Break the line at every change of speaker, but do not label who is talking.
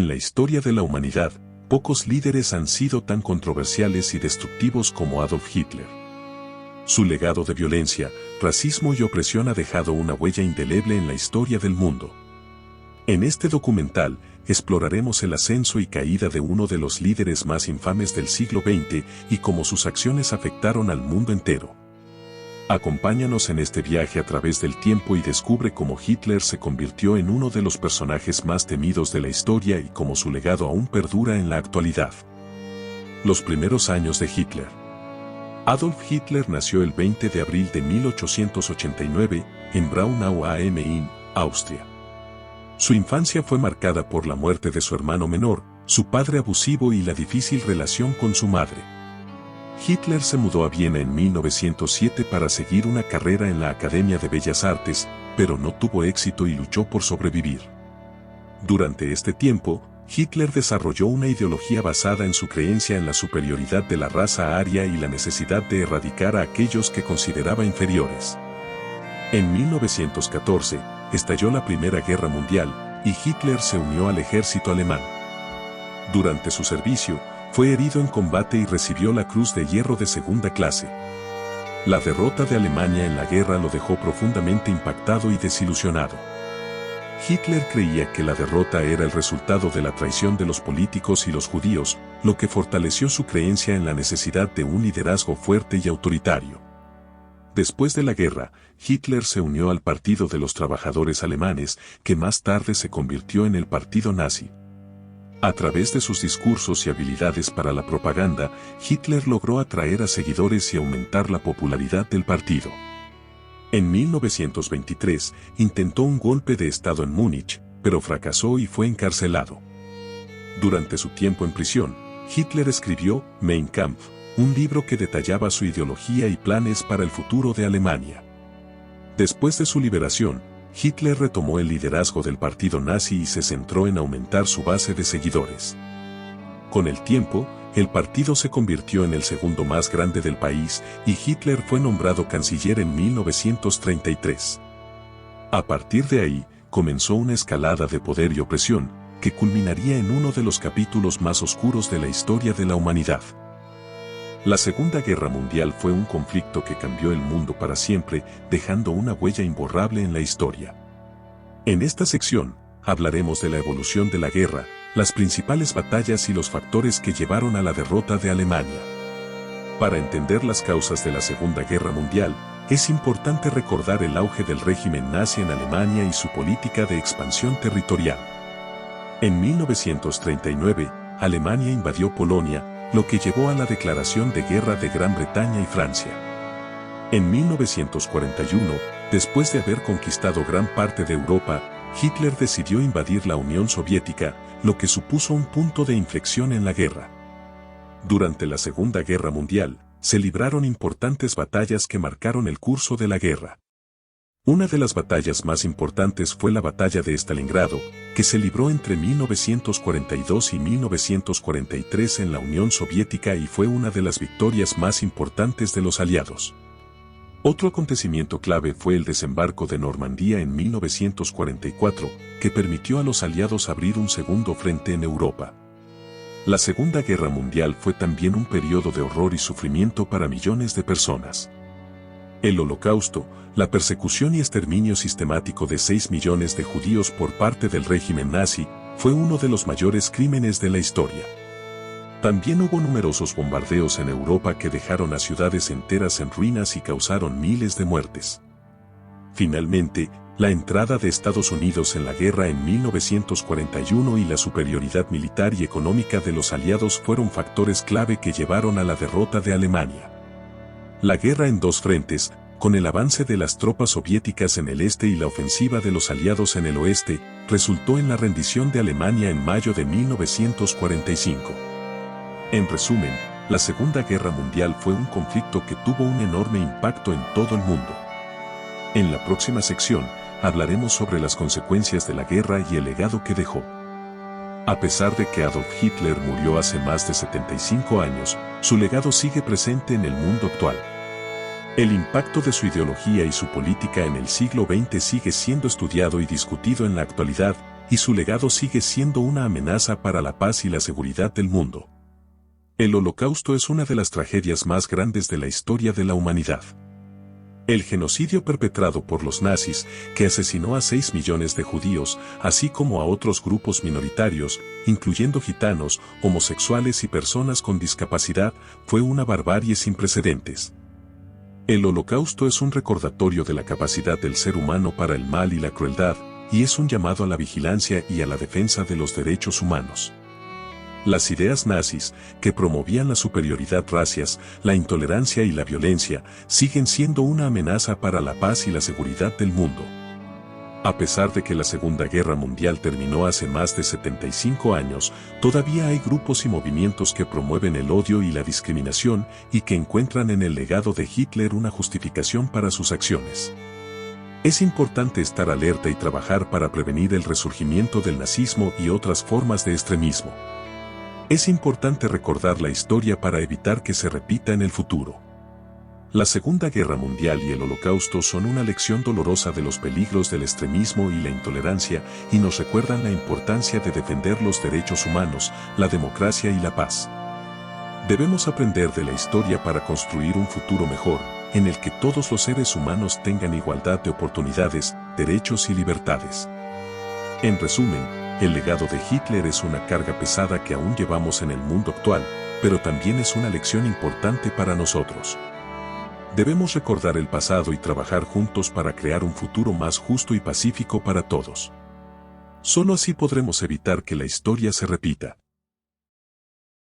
En la historia de la humanidad, pocos líderes han sido tan controversiales y destructivos como Adolf Hitler. Su legado de violencia, racismo y opresión ha dejado una huella indeleble en la historia del mundo. En este documental, exploraremos el ascenso y caída de uno de los líderes más infames del siglo XX y cómo sus acciones afectaron al mundo entero. Acompáñanos en este viaje a través del tiempo y descubre cómo Hitler se convirtió en uno de los personajes más temidos de la historia y cómo su legado aún perdura en la actualidad. Los primeros años de Hitler. Adolf Hitler nació el 20 de abril de 1889 en Braunau am Inn, Austria. Su infancia fue marcada por la muerte de su hermano menor, su padre abusivo y la difícil relación con su madre. Hitler se mudó a Viena en 1907 para seguir una carrera en la Academia de Bellas Artes, pero no tuvo éxito y luchó por sobrevivir. Durante este tiempo, Hitler desarrolló una ideología basada en su creencia en la superioridad de la raza aria y la necesidad de erradicar a aquellos que consideraba inferiores. En 1914, estalló la Primera Guerra Mundial, y Hitler se unió al ejército alemán. Durante su servicio, fue herido en combate y recibió la Cruz de Hierro de segunda clase. La derrota de Alemania en la guerra lo dejó profundamente impactado y desilusionado. Hitler creía que la derrota era el resultado de la traición de los políticos y los judíos, lo que fortaleció su creencia en la necesidad de un liderazgo fuerte y autoritario. Después de la guerra, Hitler se unió al Partido de los Trabajadores Alemanes, que más tarde se convirtió en el Partido Nazi. A través de sus discursos y habilidades para la propaganda, Hitler logró atraer a seguidores y aumentar la popularidad del partido. En 1923, intentó un golpe de Estado en Múnich, pero fracasó y fue encarcelado. Durante su tiempo en prisión, Hitler escribió Mein Kampf, un libro que detallaba su ideología y planes para el futuro de Alemania. Después de su liberación, Hitler retomó el liderazgo del partido nazi y se centró en aumentar su base de seguidores. Con el tiempo, el partido se convirtió en el segundo más grande del país y Hitler fue nombrado canciller en 1933. A partir de ahí, comenzó una escalada de poder y opresión, que culminaría en uno de los capítulos más oscuros de la historia de la humanidad. La Segunda Guerra Mundial fue un conflicto que cambió el mundo para siempre, dejando una huella imborrable en la historia. En esta sección, hablaremos de la evolución de la guerra, las principales batallas y los factores que llevaron a la derrota de Alemania. Para entender las causas de la Segunda Guerra Mundial, es importante recordar el auge del régimen nazi en Alemania y su política de expansión territorial. En 1939, Alemania invadió Polonia, lo que llevó a la declaración de guerra de Gran Bretaña y Francia. En 1941, después de haber conquistado gran parte de Europa, Hitler decidió invadir la Unión Soviética, lo que supuso un punto de inflexión en la guerra. Durante la Segunda Guerra Mundial, se libraron importantes batallas que marcaron el curso de la guerra. Una de las batallas más importantes fue la Batalla de Stalingrado, que se libró entre 1942 y 1943 en la Unión Soviética y fue una de las victorias más importantes de los aliados. Otro acontecimiento clave fue el desembarco de Normandía en 1944, que permitió a los aliados abrir un segundo frente en Europa. La Segunda Guerra Mundial fue también un periodo de horror y sufrimiento para millones de personas. El Holocausto, la persecución y exterminio sistemático de 6 millones de judíos por parte del régimen nazi, fue uno de los mayores crímenes de la historia. También hubo numerosos bombardeos en Europa que dejaron a ciudades enteras en ruinas y causaron miles de muertes. Finalmente, la entrada de Estados Unidos en la guerra en 1941 y la superioridad militar y económica de los aliados fueron factores clave que llevaron a la derrota de Alemania. La guerra en dos frentes, con el avance de las tropas soviéticas en el este y la ofensiva de los aliados en el oeste, resultó en la rendición de Alemania en mayo de 1945. En resumen, la Segunda Guerra Mundial fue un conflicto que tuvo un enorme impacto en todo el mundo. En la próxima sección, hablaremos sobre las consecuencias de la guerra y el legado que dejó. A pesar de que Adolf Hitler murió hace más de 75 años, su legado sigue presente en el mundo actual. El impacto de su ideología y su política en el siglo XX sigue siendo estudiado y discutido en la actualidad, y su legado sigue siendo una amenaza para la paz y la seguridad del mundo. El Holocausto es una de las tragedias más grandes de la historia de la humanidad. El genocidio perpetrado por los nazis, que asesinó a 6 millones de judíos, así como a otros grupos minoritarios, incluyendo gitanos, homosexuales y personas con discapacidad, fue una barbarie sin precedentes. El Holocausto es un recordatorio de la capacidad del ser humano para el mal y la crueldad, y es un llamado a la vigilancia y a la defensa de los derechos humanos. Las ideas nazis, que promovían la superioridad racial, la intolerancia y la violencia, siguen siendo una amenaza para la paz y la seguridad del mundo. A pesar de que la Segunda Guerra Mundial terminó hace más de 75 años, todavía hay grupos y movimientos que promueven el odio y la discriminación y que encuentran en el legado de Hitler una justificación para sus acciones. Es importante estar alerta y trabajar para prevenir el resurgimiento del nazismo y otras formas de extremismo. Es importante recordar la historia para evitar que se repita en el futuro. La Segunda Guerra Mundial y el Holocausto son una lección dolorosa de los peligros del extremismo y la intolerancia y nos recuerdan la importancia de defender los derechos humanos, la democracia y la paz. Debemos aprender de la historia para construir un futuro mejor, en el que todos los seres humanos tengan igualdad de oportunidades, derechos y libertades. En resumen, el legado de Hitler es una carga pesada que aún llevamos en el mundo actual, pero también es una lección importante para nosotros. Debemos recordar el pasado y trabajar juntos para crear un futuro más justo y pacífico para todos. Solo así podremos evitar que la historia se repita.